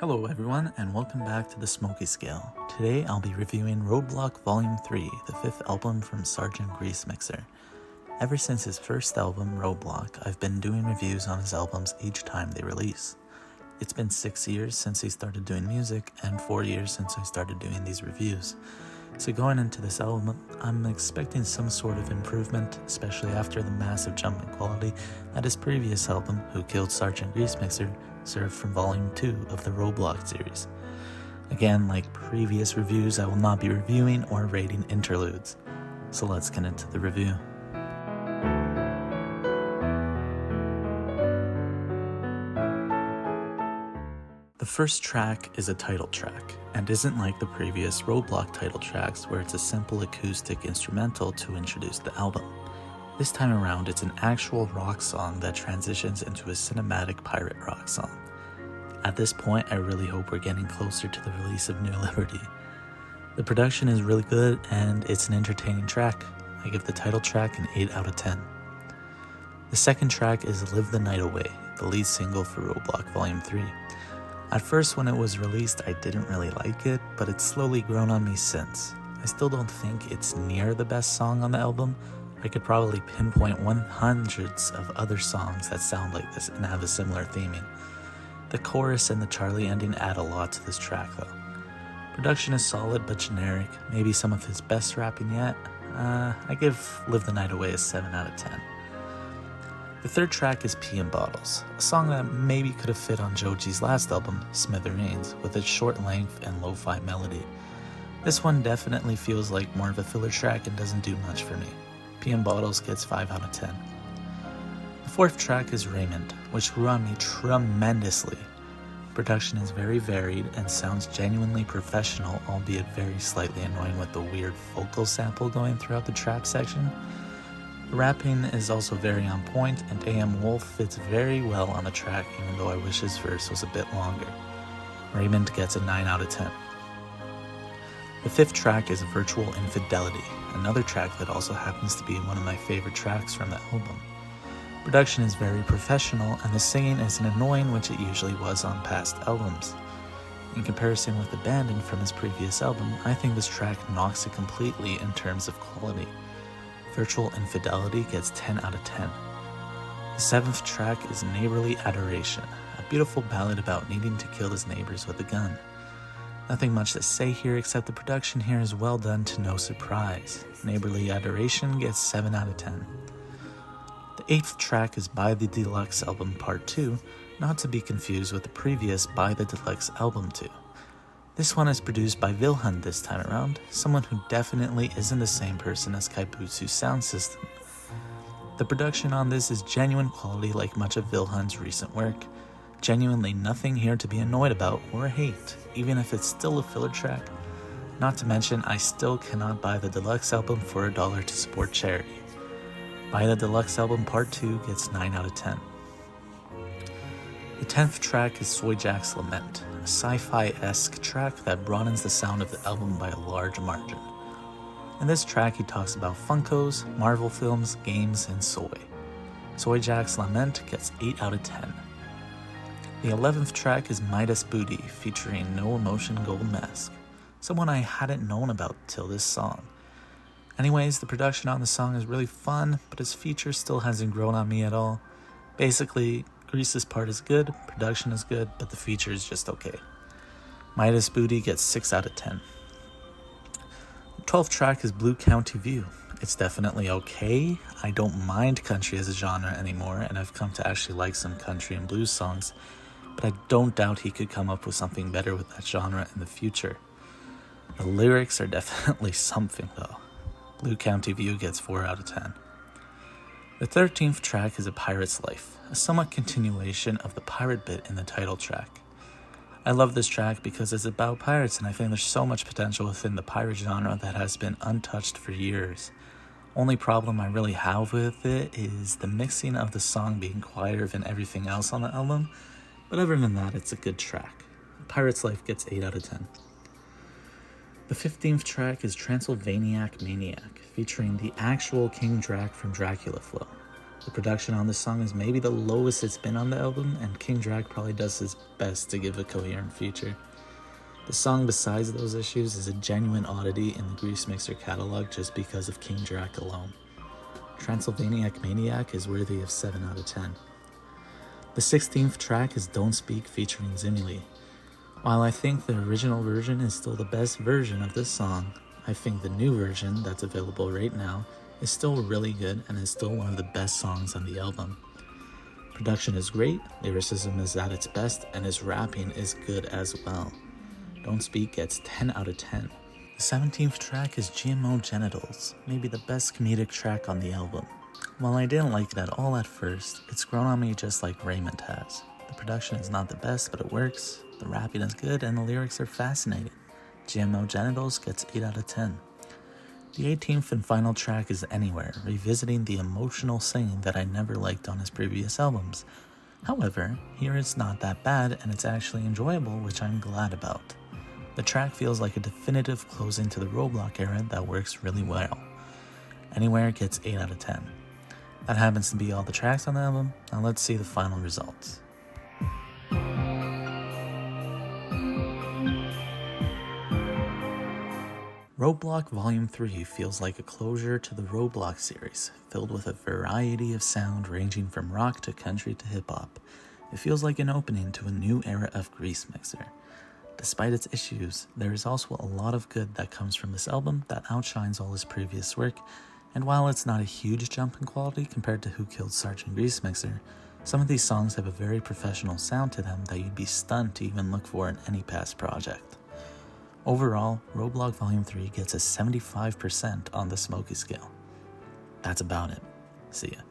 Hello everyone, and welcome back to the Smokey Scale. Today I'll be reviewing Roadblock Volume 3, the 5th album from Sergeant Greasemixer. Ever since his first album, Roadblock, I've been doing reviews on his albums each time they release. It's been 6 years since he started doing music, and 4 years since I started doing these reviews. So going into this album, I'm expecting some sort of improvement, especially after the massive jump in quality that his previous album, Who Killed Sergeant Greasemixer, served from Volume 2 of the Roadblock series. Again, like previous reviews, I will not be reviewing or rating interludes. So let's get into the review. The first track is a title track, and isn't like the previous Roadblock title tracks where it's a simple acoustic instrumental to introduce the album. This time around, it's an actual rock song that transitions into a cinematic pirate rock song. At this point, I really hope we're getting closer to the release of New Liberty. The production is really good, and it's an entertaining track. I give the title track an 8 out of 10. The second track is Live the Night Away, the lead single for Roadblock Volume 3. At first, when it was released, I didn't really like it, but it's slowly grown on me since. I still don't think it's near the best song on the album. I could probably pinpoint hundreds of other songs that sound like this and have a similar theming. The chorus and the Charlie ending add a lot to this track though. Production is solid but generic, maybe some of his best rapping yet. I give Live the Night Away a 7 out of 10. The third track is Pee in Bottles, a song that maybe could have fit on Joji's last album, Smithereens, with its short length and lo-fi melody. This one definitely feels like more of a filler track and doesn't do much for me. Pee in Bottles gets 5 out of 10. The fourth track is Raymond, which grew on me tremendously. Production is very varied and sounds genuinely professional, albeit very slightly annoying with the weird vocal sample going throughout the trap section. The rapping is also very on point, and A.M. Wolf fits very well on the track, even though I wish his verse was a bit longer. Raymond gets a 9 out of 10. The fifth track is Virtual Infidelity, another track that also happens to be one of my favorite tracks from the album. Production is very professional, and the singing isn't annoying, which it usually was on past albums. In comparison with Abandoned from his previous album, I think this track knocks it completely in terms of quality. Virtual Infidelity gets 10 out of 10. The seventh track is Neighborly Adoration, a beautiful ballad about needing to kill his neighbors with a gun. Nothing much to say here except the production here is well done to no surprise. Neighborly Adoration gets 7 out of 10. The eighth track is Buy the Deluxe Album Part 2, not to be confused with the previous Buy the Deluxe Album 2. This one is produced by Vilhund this time around, someone who definitely isn't the same person as Kaibutsu's sound system. The production on this is genuine quality like much of Vilhund's recent work. Genuinely nothing here to be annoyed about or hate, even if it's still a filler track. Not to mention, I still cannot buy the deluxe album for $1 to support charity. Buy the Deluxe Album Part 2 gets 9 out of 10. The 10th track is Soy Jack's Lament, a sci-fi-esque track that broadens the sound of the album by a large margin. In this track he talks about Funkos, Marvel films, games, and soy. Soy Jack's Lament gets 8 out of 10. The 11th track is Midas Booty, featuring No Emotion Gold Mask, someone I hadn't known about till this song. Anyways, the production on the song is really fun, but his feature still hasn't grown on me at all. Basically, Grease's part is good, production is good, but the feature is just okay. Midas Booty gets 6 out of 10. The 12th track is Blue County View. It's definitely okay. I don't mind country as a genre anymore, and I've come to actually like some country and blues songs, but I don't doubt he could come up with something better with that genre in the future. The lyrics are definitely something though. Blue County View gets 4 out of 10. The 13th track is A Pirate's Life, a somewhat continuation of the pirate bit in the title track. I love this track because it's about pirates, and I think there's so much potential within the pirate genre that has been untouched for years. Only problem I really have with it is the mixing of the song being quieter than everything else on the album, but other than that, it's a good track. Pirate's Life gets 8 out of 10. The 15th track is Transylvaniac Maniac, featuring the actual King Drac from Dracula Flow. The production on this song is maybe the lowest it's been on the album, and King Drac probably does his best to give a coherent feature. The song, besides those issues, is a genuine oddity in the Greasemixer catalog just because of King Drac alone. Transylvaniac Maniac is worthy of 7 out of 10. The 16th track is Don't Speak featuring Zimuli. While I think the original version is still the best version of this song, I think the new version that's available right now is still really good and is still one of the best songs on the album. Production is great, lyricism is at its best, and his rapping is good as well. Don't Speak gets 10 out of 10. The 17th track is GMO Genitals, maybe the best comedic track on the album. While I didn't like it at all at first, it's grown on me just like Raymond has. The production is not the best, but it works, the rapping is good, and the lyrics are fascinating. GMO Genitals gets 8 out of 10. The 18th and final track is Anywhere, revisiting the emotional singing that I never liked on his previous albums. However, here it's not that bad and it's actually enjoyable, which I'm glad about. The track feels like a definitive closing to the Roadblock era that works really well. Anywhere gets 8 out of 10. That happens to be all the tracks on the album. Now let's see the final results. Roadblock Volume 3 feels like a closure to the Roadblock series, filled with a variety of sound ranging from rock to country to hip-hop. It feels like an opening to a new era of Greasemixer. Despite its issues, there is also a lot of good that comes from this album that outshines all his previous work, and while it's not a huge jump in quality compared to Who Killed Sergeant Greasemixer, some of these songs have a very professional sound to them that you'd be stunned to even look for in any past project. Overall, Roadblock Volume 3 gets a 75% on the Smokey scale. That's about it. See ya.